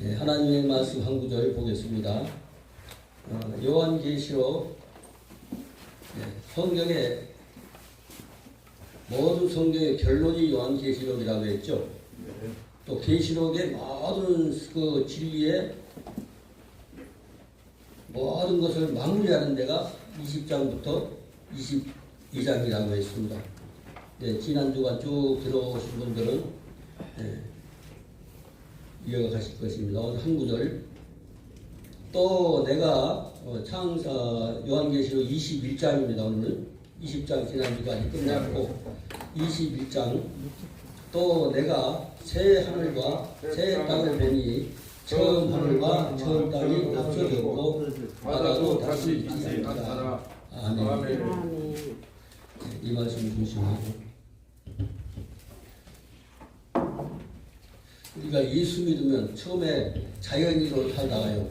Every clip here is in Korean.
네, 하나님의 말씀 한 구절 보겠습니다. 요한계시록 성경의 모든 성경의 결론이 요한계시록이라고 했죠. 또 계시록의 모든 그 진리의 모든 것을 마무리하는 데가 20장부터 22장이라고 했습니다. 네, 지난주간 쭉 들어오신 분들은 이어가실 것입니다. 오늘 한 구절. 또 내가 요한계시록 21장입니다. 오늘은 20장 지난주까지 끝났고 21장. 또 내가 새 하늘과 새 땅을 보니 처음 하늘과 처음 땅이 없어졌고 바다도 다시 있지 않더라. 아멘. 이 말씀 중심하고 우리가 예수 믿으면 처음에 자연인으로 살다가요.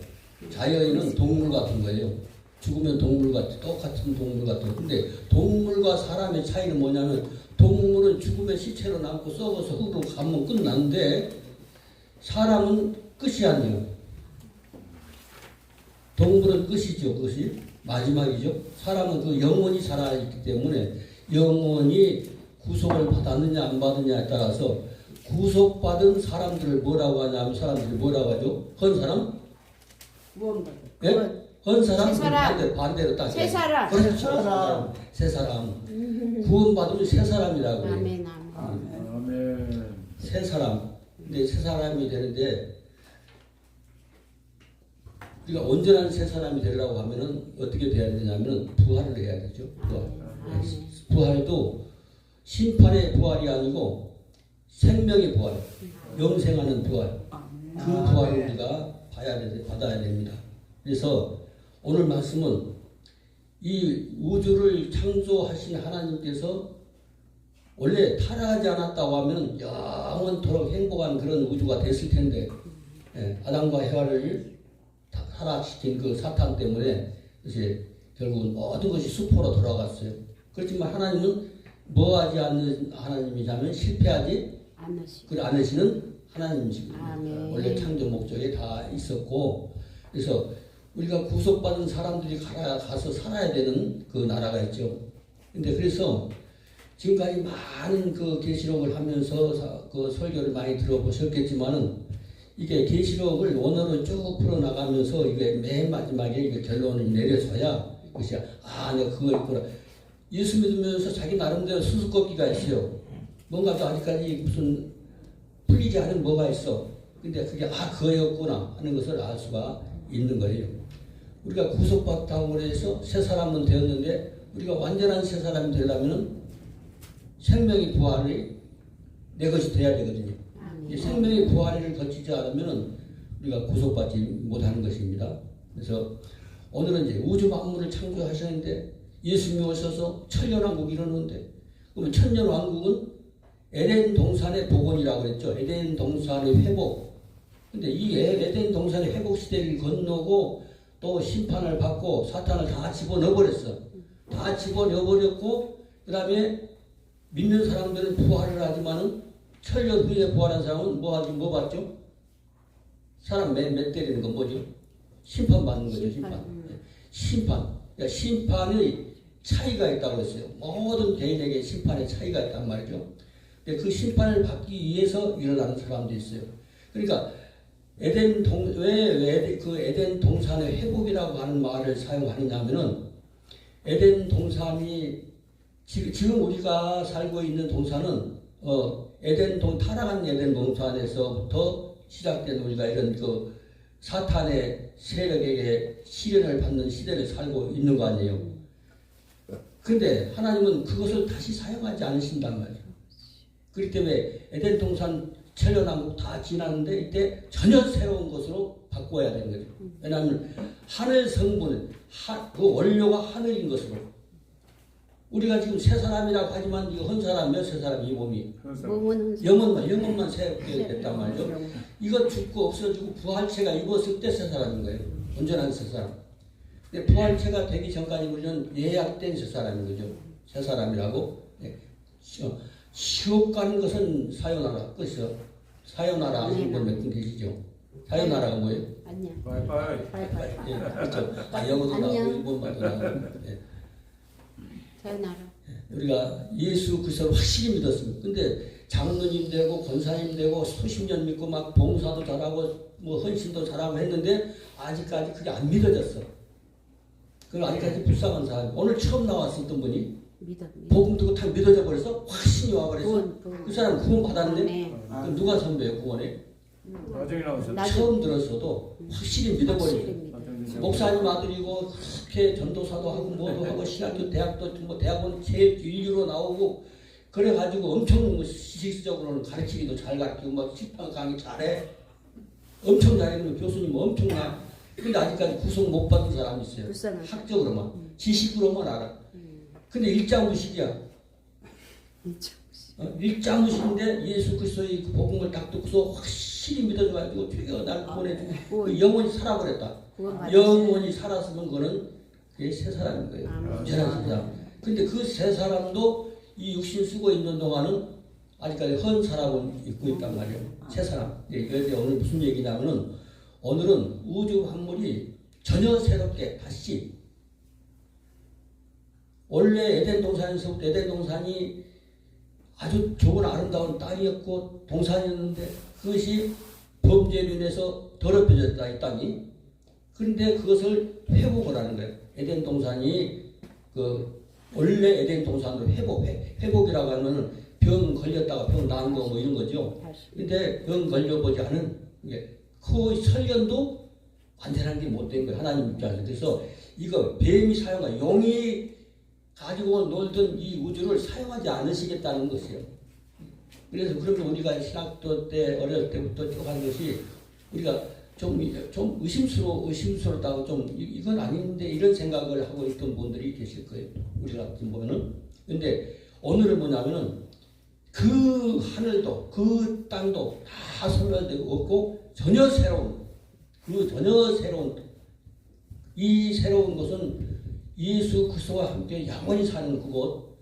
자연인은 동물 같은 거예요. 죽으면 동물 같아. 똑같은 동물 같아요. 근데 동물과 사람의 차이는 뭐냐면 동물은 죽으면 시체로 남고 썩어서 흙으로 가면 끝나는데 사람은 끝이 아니에요. 동물은 끝이죠. 끝이 마지막이죠. 사람은 그 영원히 살아있기 때문에 영원히 구속을 받았느냐 안 받느냐에 따라서 구속받은 사람들을 뭐라고 하냐면 사람들이 뭐라고 하죠? 헌 사람? 무언가. 예? 헌 사람? 반대로 딱. 새 사람. 그렇죠. 새 사람. 구원받으면 새 사람이라고 해요. 아멘, 아멘. 아멘. 새 사람. 근데 새 사람이 되는데 우리가 온전한 새 사람이 되려고 하면은 어떻게 돼야 되냐면 부활을 해야 되죠. 부활. 부활도 심판의 부활이 아니고 생명의 부활, 영생하는 부활. 그 부활을 우리가 받아야 됩니다. 그래서 오늘 말씀은 이 우주를 창조하신 하나님께서 원래 타락하지 않았다고 하면 영원토록 행복한 그런 우주가 됐을 텐데 아담과 헤와를 타락시킨 그 사탄 때문에 이제 결국은 모든 것이 수포로 돌아갔어요. 그렇지만 하나님은 뭐하지 않는 하나님이냐면 실패하지 않으시는 하나님이십니다. 원래 창조 목적에 다 있었고 그래서 우리가 구속받은 사람들이 가서 살아야 되는 그 나라가 있죠. 근데 그래서 지금까지 많은 그 계시록을 하면서 그 설교를 많이 들어보셨겠지만은 이게 계시록을 원어로 쭉 풀어나가면서 이게 맨 마지막에 이게 결론을 내려서야 그것이 내가 그거 있구나. 예수 믿으면서 자기 나름대로 수수께끼가 있어요. 뭔가 또 아직까지 무슨 풀리지 않은 뭐가 있어. 근데 그게 그거였구나 하는 것을 알 수가 있는 거예요. 우리가 구속받다고 해서 새 사람은 되었는데 우리가 완전한 새 사람이 되려면 생명의 부활이 내 것이 돼야 되거든요. 이 생명의 부활을 거치지 않으면 우리가 구속받지 못하는 것입니다. 그래서 오늘은 이제 우주 만물을 창조하셨는데 예수님이 오셔서 천년왕국 이루는데 그러면 천년왕국은 에덴 동산의 복원이라고 그랬죠. 에덴 동산의 회복. 근데 이 에덴 동산의 회복 시대를 건너고 또 심판을 받고 사탄을 다 집어넣어버렸어. 다 집어넣어버렸고 그 다음에 믿는 사람들은 부활을 하지만은 천년 후에 부활한 사람은 뭐 받죠? 사람 몇 때리는 건 뭐죠? 심판 받는 거죠. 심판. 그러니까 심판의 차이가 있다고 했어요. 모든 개인에게 심판의 차이가 있단 말이죠. 그 심판을 받기 위해서 일어나는 사람도 있어요. 그러니까 왜 그 에덴 동산의 회복이라고 하는 말을 사용하느냐면은 에덴 동산이 지금 우리가 살고 있는 동산은 타락한 에덴 동산에서부터 시작된 우리가 이런 그 사탄의 세력에게 시련을 받는 시대를 살고 있는 거 아니에요. 근데 하나님은 그것을 다시 사용하지 않으신단 말이에요. 그렇기 때문에 에덴 동산 천년왕국 다 지났는데 이때 전혀 새로운 것으로 바꿔야 되는 거죠. 왜냐하면 하늘 성분, 그 원료가 하늘인 것으로. 우리가 지금 새 사람이라고 하지만 이거 헌 사람이요, 새 사람 이 몸이. 영혼만 새롭게 됐단 말이죠. 이거 죽고 없어지고 부활체가 입었을 때 새 사람인 거예요. 온전한 새 사람. 근데 부활체가 되기 전까지 우리는 예약된 새 사람인 거죠. 새 사람이라고. 지옥 가는 것은 사요나라. 그래서 사요나라 하시는 분 몇 분 계시죠? 자유나라가 뭐예요? 안녕. 바이바이. 바이바이. 예, 그렇죠. 영어도 나오고 안녕. 일본말도 나오고. 예. 자유나라. 우리가 예수 그리스도를 확실히 믿었습니다. 근데 장로님 되고 권사님 되고 수십 년 믿고 막 봉사도 잘하고 뭐 헌신도 잘하고 했는데 아직까지 그게 안 믿어졌어. 그걸 아직까지 불쌍한 사람. 오늘 처음 나왔었던 분이 믿어. 복음 듣고 다 믿어져 버려서 확신이 와버렸어. 구원. 그 사람 구원 받았는데 네. 그럼 누가 선배예요 구원에? 나중에 나오셨죠. 처음 들었어도 확실히 믿어버렸어. 확실히 믿어. 목사님 아들이고 그렇게 전도사도 하고 뭐도 하고 신학교 대학도 뭐 대학원 제1유로 나오고 그래가지고 엄청 시식적으로는 가르치기도 잘 가르치고 막 식당 강의 잘해 엄청 잘해는 교수님 엄청나. 근데 아직까지 구속 못 받은 사람이 있어요. 불쌍한 학적으로만 지식으로만 알아. 근데 일장무식이야. 일장무식인데 예수 그리스도의 그 복음을 딱 듣고서 확실히 믿어줘가지고 주여 날 보내주고 그 영원히 살아버렸다. 영원히 살았으면 그거는 그게 새 사람인 거예요. 완전한 새 사람. 근데 그 새 사람도 이 육신 쓰고 있는 동안은 아직까지 헌 사람은 있고 있단 말이에요. 새 사람. 이게 오늘 무슨 얘기냐면은 오늘은 우주 만물이 전혀 새롭게 다시 원래 에덴 동산에서부터 에덴 동산이 아주 좋은 아름다운 땅이었고 동산이었는데 그것이 범죄로 인해서 더럽혀졌다 이 땅이. 그런데 그것을 회복을 하는 거예요. 에덴 동산이 그 원래 에덴 동산으로 회복이라고 하면은 병 걸렸다가 병 나은 거 뭐 이런 거죠. 근데 병 걸려보지 않은 그 설련도 완전한 게 못 된 거예요. 하나님 입장에서. 그래서 이거 뱀이 사용한 용이 가지고 놀던 이 우주를 사용하지 않으시겠다는 것이에요. 그래서 그러면 우리가 신학도 때 어렸을 때부터 쭉 한 것이 우리가 좀 의심스럽다고 좀 이건 아닌데 이런 생각을 하고 있던 분들이 계실 거예요. 우리 같은 분은. 근데 오늘은 뭐냐면은 그 하늘도 그 땅도 다 소멸되고 없고 전혀 새로운 이 새로운 것은 예수 그리스도와 함께 영원히 사는 그곳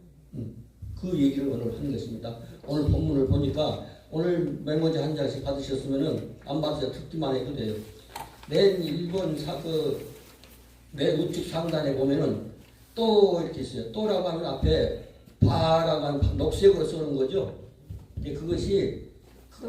그 얘기를 오늘 하는 것입니다. 오늘 본문을 보니까 오늘 메모지 한 장씩 받으셨으면은 안 받으셔도 듣기만 해도 돼요. 맨 1번 맨 우측 상단에 보면은 또 이렇게 있어요. 또라고 하면 앞에 바라고 하면 녹색으로 쓰는 거죠. 이제 그것이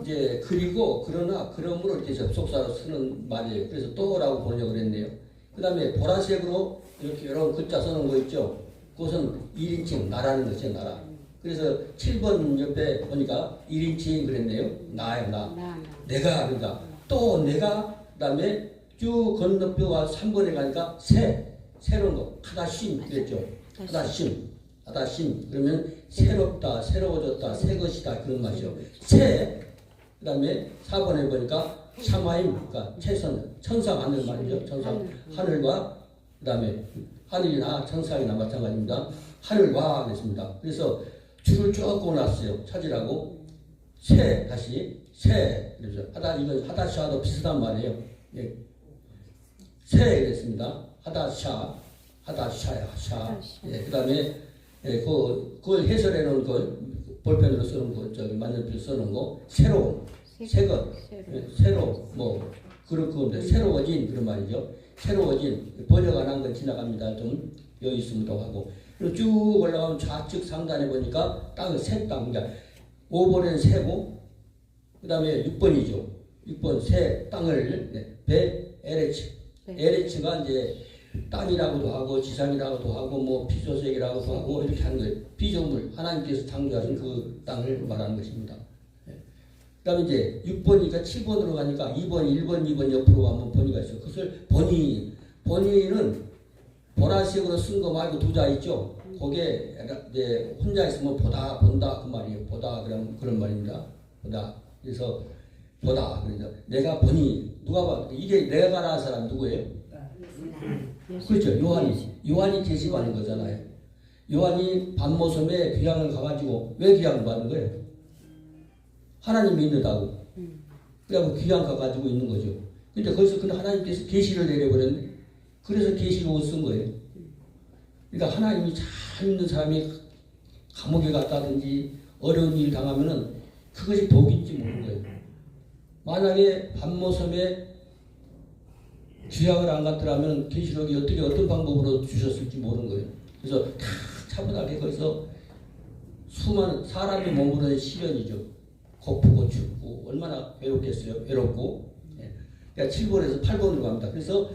이제 그리고 그러나 그러므로 이렇게 접속사로 쓰는 말이에요. 그래서 또라고 번역을 했네요. 그 다음에 보라색으로 이렇게 여러 글자 써놓은 거 있죠. 그것은 1인칭 나라는 것이에요. 나라. 그래서 7번 옆에 보니까 1인칭 그랬네요. 나예요. 나. 내가 그러니까 또 내가 그 다음에 쭉 건너뛰어와 3번에 가니까 새로운 거 하다심 그랬죠. 하다심 그러면 새롭다 새로워졌다 새 것이다 그런 말이죠. 그 다음에 4번에 보니까 샤마임 그러니까 최선 천상 하늘 말이죠. 천상 하늘과 그 다음에 하늘이나 천상이나 마찬가지입니다. 하늘과 그랬습니다. 그래서 줄을 쭉 꺼놨어요. 찾으라고 다시 그래서 이건 하다샤도 비슷한 말이에요. 예. 그랬습니다. 하다샤야 샤. 예. 그 다음에 그걸 해설해 놓은 걸 볼펜으로 쓰는 거 저기 만년필 쓰는 거 새로운 새것 새로 뭐 그런데 새로워진 그런 말이죠. 새로워진 번역 안 한 건 지나갑니다. 좀 여유 있으면 하고 그리고 쭉 올라가면 좌측 상단에 보니까 땅을 새 땅. 그러니까 5번에는 새고 그 다음에 6번이죠. 6번 새 땅을 에레츠가 이제 땅이라고도 하고 지상이라고도 하고 뭐 피조색이라고도 하고 이렇게 하는 거예요. 피조물 하나님께서 창조하신 그 땅을 말하는 것입니다. 그 다음에 이제 6번이니까 7번으로 가니까 2번, 1번, 2번 옆으로 가면 번이가 있어요. 그것을 번이는 보라색으로 쓴 거 말고 두 자 있죠. 거기에 이제 혼자 있으면 본다 그 말이에요. 그런 말입니다. 그래서 보다. 그래서 내가 보니 누가 봐? 이게 내가 가라는 사람 누구예요? 그렇죠. 요한이 계시받는 거잖아요. 요한이 밤모섬에 귀향을 가가지고 왜 귀향을 받는 거예요? 하나님이 있는다고. 그래갖고 귀향 가가지고 있는 거죠. 근데 거기서 하나님께서 계시를 내려버렸는데 그래서 계시록을 쓴 거예요. 그러니까 하나님이 잘 믿는 사람이 감옥에 갔다든지 어려운 일 당하면은 그것이 복인지 모르는 거예요. 만약에 밤모섬에 주약을 안 갖더라면 계시록이 어떻게 어떤 방법으로 주셨을지 모르는 거예요. 그래서 다 차분하게 거기서 수많은 사람이 머무르는 시련이죠. 고프고 춥고 얼마나 외롭겠어요. 외롭고. 예. 그러니까 7번에서 8번으로 갑니다. 그래서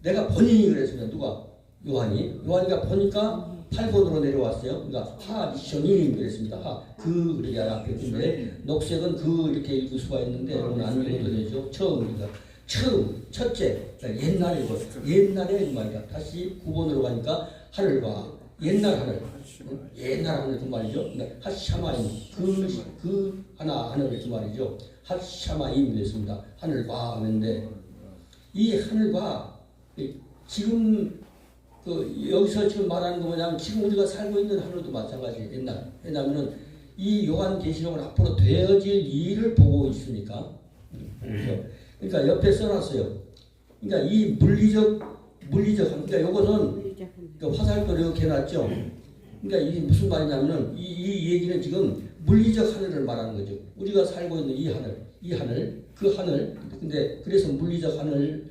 내가 본인이 그랬습니다. 누가? 요한이가 보니까 8번으로 내려왔어요. 그러니까 하리쇼님 그랬습니다. 그러게 앞에 근데 녹색은 이렇게 읽을 수가 있는데 여러분 안 읽어도 되죠. 처음 첫째 옛날에 이 말이야. 다시 9번으로 가니까 하늘과 옛날 하늘 그 말이죠. 그러니까 핫샤마임 그 하늘을 그 말이죠. 핫샤마임 됐습니다. 하늘과 하는데 이 하늘과 지금 여기서 지금 말하는 거 뭐냐면 지금 우리가 살고 있는 하늘도 마찬가지예요. 옛날. 왜냐하면은 이 요한계시록은 앞으로 되어질 일을 보고 있으니까. 그렇죠? 그러니까 옆에 써놨어요. 그러니까 이 물리적 그러니까 요것은 화살표로 이렇게 해놨죠. 그러니까 이게 무슨 말이냐면은 이 얘기는 지금 물리적 하늘을 말하는 거죠. 우리가 살고 있는 이 하늘, 그 하늘. 근데 그래서 물리적 하늘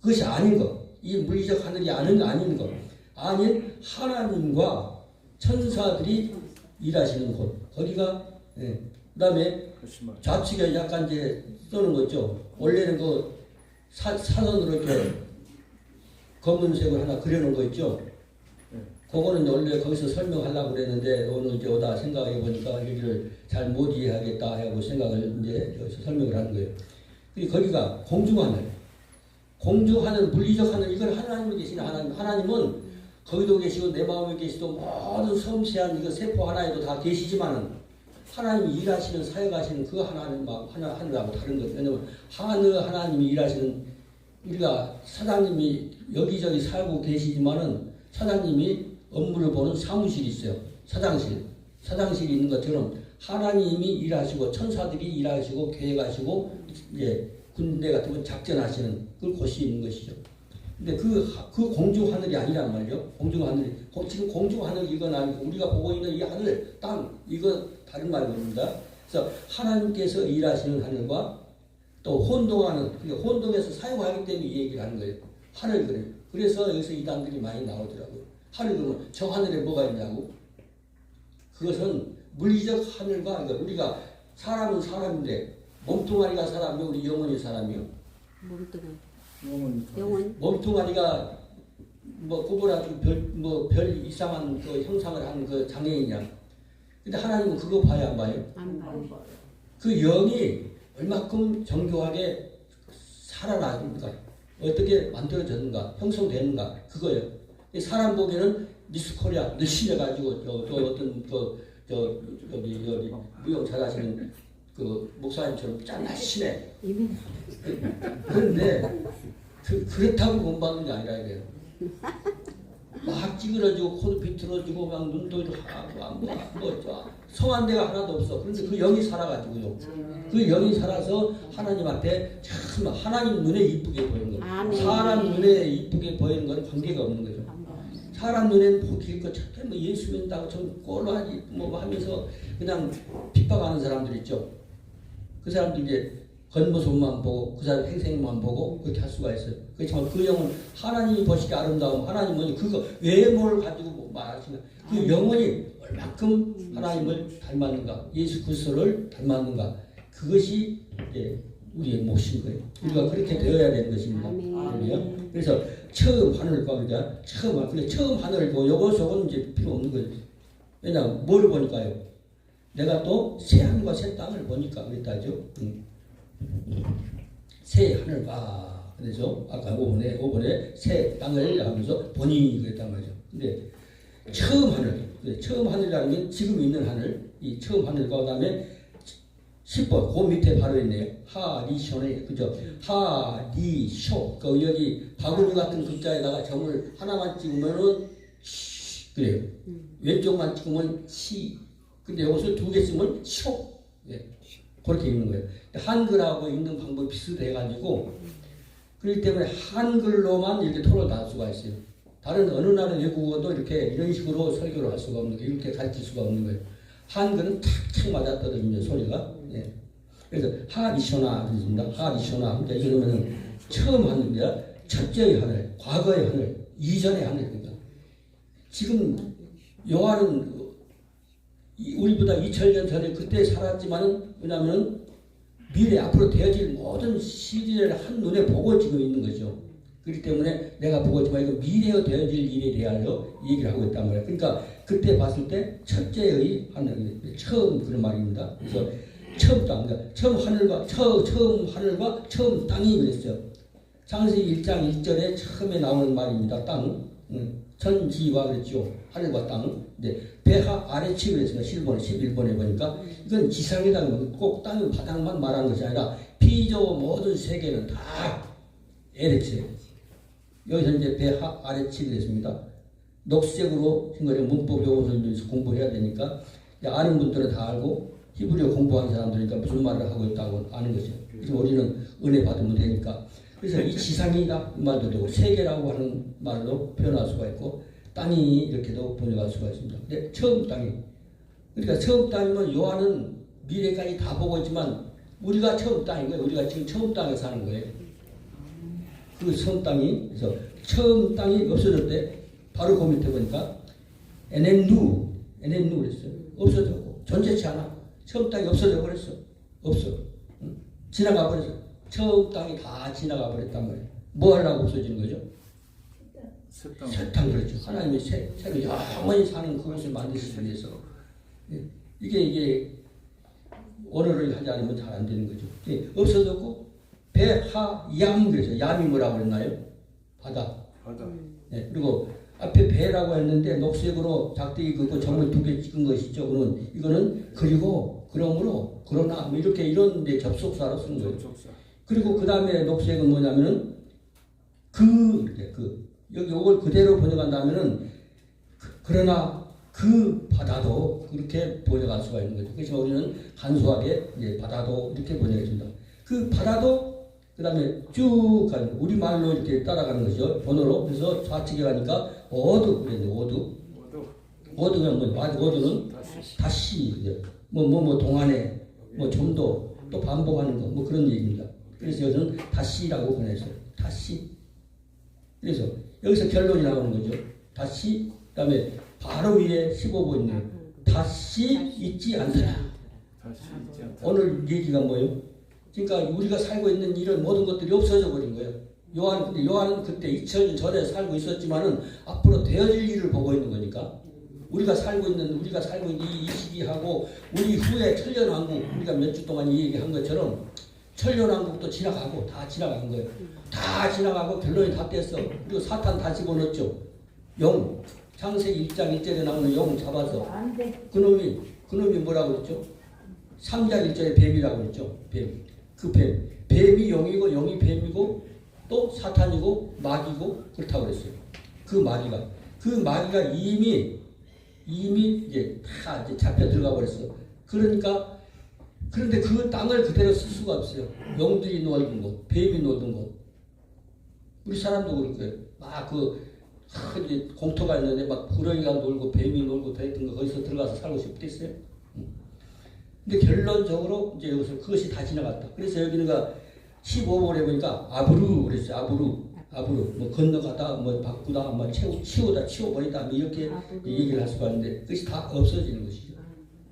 그것이 아닌 것. 이 물리적 하늘이 아닌 것. 아닌 하나님과 천사들이 일하시는 곳. 거기가 그 다음에 좌측에 약간 이제 써는 거죠. 원래는 사선으로 이렇게 검은색을 하나 그려놓은 거 있죠. 그거는 원래 거기서 설명하려고 그랬는데 오늘 이제 오다 생각해 보니까 여기를 잘 못 이해하겠다 하고 생각을 이제 여기서 설명을 하는 거예요. 거기가 공중하늘, 물리적 하늘, 이건 하나님이 계시는 하나님은 거기도 계시고 내 마음에 계시고 모든 섬세한 이거 세포 하나에도 다 계시지만은 하나님이 일하시는 사역하시는 그 하늘하고 다른 거예요. 왜냐면 하나님이 일하시는 우리가 사장님이 여기저기 살고 계시지만은 사장님이 업무를 보는 사무실이 있어요. 사장실이 있는 것처럼 하나님이 일하시고 천사들이 일하시고 계획하시고 군대 같은 거 작전하시는 그 곳이 있는 것이죠. 근데 그 공중 하늘이 아니란 말이죠. 지금 공중 하늘 이건 아니고 우리가 보고 있는 이 하늘, 땅 이거 다른 말입니다. 그래서 하나님께서 일하시는 하늘과 또 혼동하는 혼동해서 사용하기 때문에 이 얘기를 하는 거예요. 하늘 그래요. 그래서 여기서 이단들이 많이 나오더라고요. 하늘 그러면 저 하늘에 뭐가 있냐고? 그것은 물리적 하늘과 그러니까 우리가 사람은 사람인데 몸뚱아리가 사람이요, 우리 영혼이 사람이요. 영혼. 몸뚱아리가 구분하고 별 이상한 그 형상을 하는 그 장애인이야. 근데 하나님은 그거 봐야 안 봐요? 안 봐요. 그 영이 얼마큼 정교하게 살아나는가, 어떻게 만들어졌는가, 형성되는가 그거예요. 사람 보기에는 미스 코리아 열심히 해가지고 여기 무용 잘하시는 그 목사님처럼 짠하시네. 그런데 그렇다고 못 받는 게 아니라 이래요. 막 찌그러지고 코도 비틀어지고 막 눈도 하고 성한 데가 하나도 없어. 그런데 그 영이 살아가지고요. 그 영이 살아서 하나님 앞에 참 하나님 눈에 이쁘게 보이는 거예요. 아멘. 사람 눈에 이쁘게 보이는 건 관계가 없는 거죠. 사람 눈에는 보길 것 같아. 예수 믿는다고 좀 꼴로 하지 하면서 그냥 핍박하는 사람들 있죠. 그 사람들 이제 겉모습만 보고 그 사람 행색만 보고 그렇게 할 수가 있어요. 그렇지만 그 영은 하나님이 보시기 아름다움, 하나님은 그거 외모를 가지고 말하시는 그 영혼이 얼마큼 하나님을 닮았는가, 예수 그리스도를 닮았는가, 그것이 이제 우리의 몫인 거예요. 우리가 그렇게 되어야 되는 것입니다. 그래서 처음 하늘과 그러자 처음 하늘을 보고 요것은 이제 필요 없는 거예요. 왜냐하면 뭘 보니까요? 내가 또 새 하늘과 새 땅을 보니까 그랬다죠. 새 하늘과 그래서 아까 5번에 새 땅을 하면서 본인이 그랬단 말이죠. 근데 처음 하늘이라는 게 지금 있는 하늘, 이 처음 하늘과 그다음에 10번 그 밑에 바로 있네요. 하리쇼네, 그죠? 하리쇼. 그 여기 바구니 같은 글자에다가 점을 하나만 찍으면은 그래요. 왼쪽만 찍으면 시. 근데 여기서 두 개 쓰면 쇼. 그렇게 읽는 거예요. 한글하고 읽는 방법이 비슷해가지고 그렇기 때문에 한글로만 이렇게 토론을 다 할 수가 있어요. 다른 어느 나라 외국어도 이렇게 이런 식으로 설교를 할 수가 없는 거예요. 이렇게 가르칠 수가 없는 거예요. 한글은 탁탁 맞아떨어지는 소리가. 그래서 하리쇼나 그랬습니다. 하리쇼나. 그러니까 이러면은 처음 하는 거야. 첫째의 하늘, 과거의 하늘, 이전의 하늘입니다. 지금 요한은 우리보다 2000년 전에 그때 살았지만은 왜냐하면 미래 앞으로 되어질 모든 시리를 한눈에 보고 지금 있는 거죠. 그렇기 때문에 내가 보고 있지만 이거 미래에 되어질 일에 대하여 얘기를 하고 있단 말이에요. 그러니까 그때 봤을 때 첫째의 하늘, 처음 그런 말입니다. 그래서 처음 땅, 그러니까 처음 하늘과 처음 땅이 그랬어요. 창세기 1장 1절에 처음에 나오는 말입니다. 땅, 천지와 그랬죠. 하늘과 땅. 네, 배하 아래치 그랬습니다. 11번에 보니까 이건 지상이다. 꼭 땅의 바닥만 말하는 것이 아니라 피조 모든 세계는 다 에레치예요. 여기서 이제 배하 아래치 그랬습니다. 녹색으로 신거래 문법 용어를 공부해야 되니까 아는 분들은 다 알고 히브리어 공부하는 사람들이니까 무슨 말을 하고 있다고 아는 거죠. 그래서 우리는 은혜 받으면 되니까. 그래서 이 지상이다 이 말도 되고 세계라고 하는 말로 표현할 수가 있고 땅이 이렇게도 번역할 수가 있습니다. 근데 처음 땅이 그러니까 처음 땅이면 요한은 미래까지 다 보고 있지만 우리가 처음 땅인 거예요. 우리가 지금 처음 땅에 사는 거예요. 그 처음 땅이 그래서 처음 땅이 없어질 때 바로 그 밑에 보니까 NN누 그랬어요. 없어졌고 존재치 않아. 처음 땅이 없어져 버렸어. 없어. 응? 지나가 버렸어. 처음 땅이 다 지나가 버렸단 말이에요. 뭐 하려고 없어지는 거죠? 새 땅 그렇죠. 하나님의 새로 영원히 사는 그것을 만드시기 위해서 이게 언어를 하지 않으면 잘 안 되는 거죠. 없어졌고 배하얌 그래서 얌이 뭐라고 그랬나요? 바다. 네, 그리고 앞에 배라고 했는데 녹색으로 작대기 긋고 점을 2개 찍은 것이죠. 그러면 이거는 그리고 그러므로 그러나 뭐 이렇게 이런 데 접속사로 쓰는 거예요. 그리고 그 다음에 녹색은 뭐냐면은 여기 이걸 그대로 번역한다면은 그러나 그 바다도 그렇게 번역할 수가 있는 거죠. 그래서 우리는 간소하게 바다도 이렇게 번역해줍니다. 그 바다도 그 다음에 쭉 가는 우리 말로 이렇게 따라가는 거죠. 번호로. 그래서 좌측에 가니까 어두 그랬는데 어두가 어두는 다시 뭐 동안에 뭐 좀 더 또 반복하는 거 뭐 그런 얘기입니다. 그래서 여기서는 다시라고 보냈어요. 다시. 그래서 여기서 결론이 나오는 거죠. 다시 그다음에 바로 위에 15번 있네요. 다시 잊지 않더라. 오늘 얘기가 뭐예요? 그러니까 우리가 살고 있는 이런 모든 것들이 없어져 버린 거예요. 요한은 그때 2000년 전에 살고 있었지만은 앞으로 되어질 일을 보고 있는 거니까 우리가 살고 있는 이 시기하고 우리 후에 천년왕국 우리가 몇 주 동안 이 얘기한 것처럼 천년왕국도 지나가고 다 지나간 거예요. 다 지나가고 결론이 다 됐어. 그리고 사탄 다 집어넣었죠. 영 창세기 1장 1절에 나오는 영 잡아서 그놈이 뭐라고 그랬죠? 3장 1절에 뱀이라고 그랬죠. 뱀이 영이고 영이 뱀이고 또 사탄이고 마귀고 그렇다고 그랬어요. 그 마귀가 이미 이제 다 이제 잡혀 들어가 버렸어. 그런데 그 땅을 그대로 쓸 수가 없어요. 영들이 놀던 곳, 뱀이 놀던 곳. 우리 사람도 그럴 거예요. 막 이제 공터가 있는데 막 구렁이가 놀고 뱀이 놀고 그랬던 거 거기서 들어가서 살고 싶겠어요? 근데 결론적으로 이제 여기서 그것이 다 지나갔다. 그래서 여기가 15번에 보니까 아브루 그랬어요. 아브루 뭐 건너가다 뭐 바꾸다 뭐 치워버리다 뭐 이렇게 얘기를 할 수가 있는데 그것이 다 없어지는 것이죠.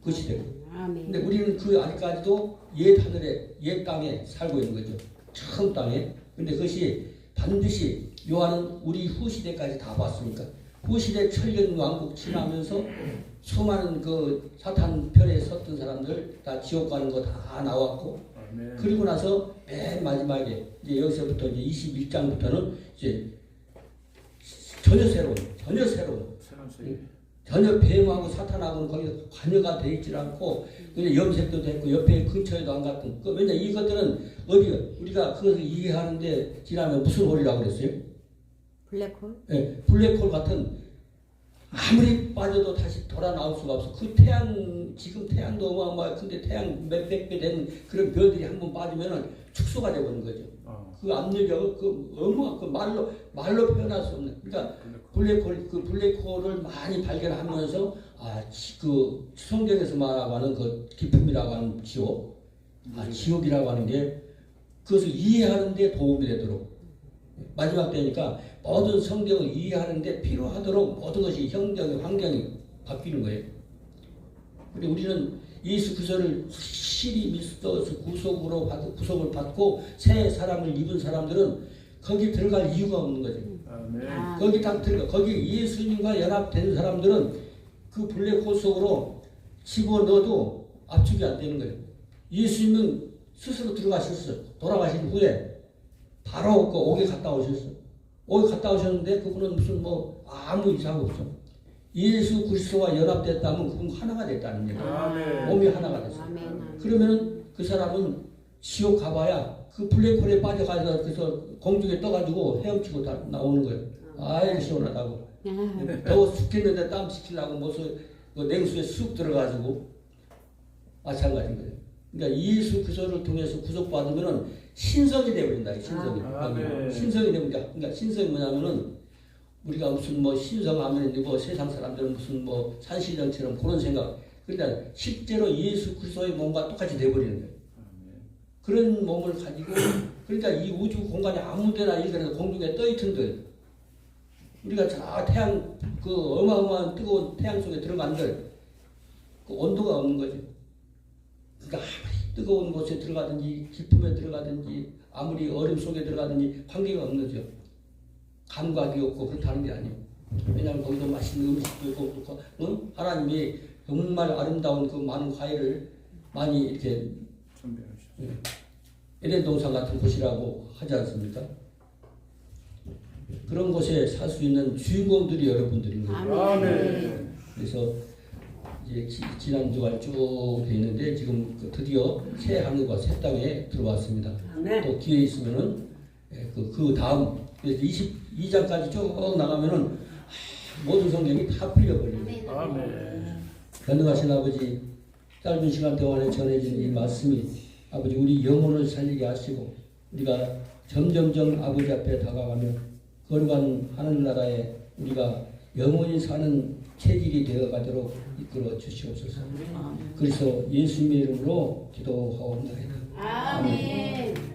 그것이 되고. 근데 우리는 그 아직까지도 옛 하늘에 옛 땅에 살고 있는 거죠. 처음 땅에. 근데 그것이 반드시 요한은 우리 후시대까지 다 봤으니까 후시대 천년왕국 지나면서 수많은 그 사탄 편에 섰던 사람들 다 지옥 가는 거 다 나왔고 그리고 나서 맨 마지막에 이제 여기서부터 이제 21장부터는 이제 전혀 새로운 전혀 뱀하고 사탄하고는 거기서 관여가 되어 있지 않고 그냥 염색도 됐고 옆에 근처에도 안 갔던 왜냐 이것들은 우리가 그것을 이해하는데 지나면 무슨 홀이라고 그랬어요? 블랙홀? 네, 블랙홀 같은 아무리 빠져도 다시 돌아 나올 수가 없어. 그 지금 태양도 어마어마한데 태양 몇백 배 되는 그런 별들이 한번 빠지면은 축소가 되버리는 거죠. 그 압력이 말로 표현할 수 없는. 그러니까 블랙홀을 많이 발견하면서 그 성경에서 말하는 그 기품이라고 하는 지옥이라고 하는 게 그것을 이해하는 데 도움이 되도록 마지막 때니까 모든 성경을 이해하는데 필요하도록 모든 것이 형경이 환경이 바뀌는 거예요. 그리고 우리는 예수 그리스도를 확실히 믿어서 구속을 받고 새 사람을 입은 사람들은 거기 들어갈 이유가 없는 거죠. 아. 거기 딱 들어가. 거기 예수님과 연합된 사람들은 그 블랙홀 속으로 집어넣어도 압축이 안 되는 거예요. 예수님은 스스로 들어가셨어요. 돌아가신 후에 바로 그 옥에 갔다 오셨어요. 옥에 갔다 오셨는데 그분은 무슨 뭐 아무 이상 없어. 예수 그리스도와 연합됐다면 그분 하나가 됐다는 얘기예요. 아멘. 몸이 하나가 됐어요. 아멘. 그러면은 그 사람은 지옥 가봐야 그 블랙홀에 빠져가서 그래서 공중에 떠가지고 헤엄치고 다 나오는 거예요. 아이 시원하다고. 더워 죽겠는데 땀 식히려고 무슨 그 냉수에 쑥 들어가지고 마찬가지인 거예요. 그러니까 예수 그리스도를 통해서 구속받으면은 신성이 되어버린다. 신성이. 아멘. 신성이 되버린다. 그러니까 신성이 뭐냐면은 우리가 무슨 뭐 신성하면 뭐 세상 사람들은 무슨 뭐 산신령처럼 그런 생각. 그러니까 실제로 예수 그리스도의 몸과 똑같이 되어버리는 거예요. 그런 몸을 가지고 그러니까 이 우주 공간에 아무데나 일어나서 공중에 떠있던들 우리가 저 태양 그 어마어마한 뜨거운 태양 속에 들어간들 그 온도가 없는 거죠. 그러니까 아무리 뜨거운 곳에 들어가든지 깊음에 들어가든지 아무리 얼음 속에 들어가든지 관계가 없는 거죠. 감각이 없고 그렇다는 게 아니에요. 왜냐하면 거기도 맛있는 음식도 있고 응? 하나님이 정말 아름다운 그 많은 과일을 많이 이렇게 에덴 동산 같은 곳이라고 하지 않습니까? 그런 곳에 살 수 있는 주인공들이 여러분들인 거예요. 아멘. 그래서 이제 지난 주간 쭉 돼 있는데 지금 드디어 새 하늘과 새 땅에 들어왔습니다. 아멘. 또 기회 있으면은 그 다음 22장까지 쭉 나가면은 모든 성경이 다 풀려버립니다. 아멘. 전능하신 아버지 짧은 시간 동안에 전해진 이 말씀이 아버지 우리 영혼을 살리게 하시고 우리가 점점점 아버지 앞에 다가가며 거룩한 하늘나라에 우리가 영원히 사는 체질이 되어가도록 이끌어 주시옵소서. 그래서 예수님의 이름으로 기도하옵나이다. 아멘.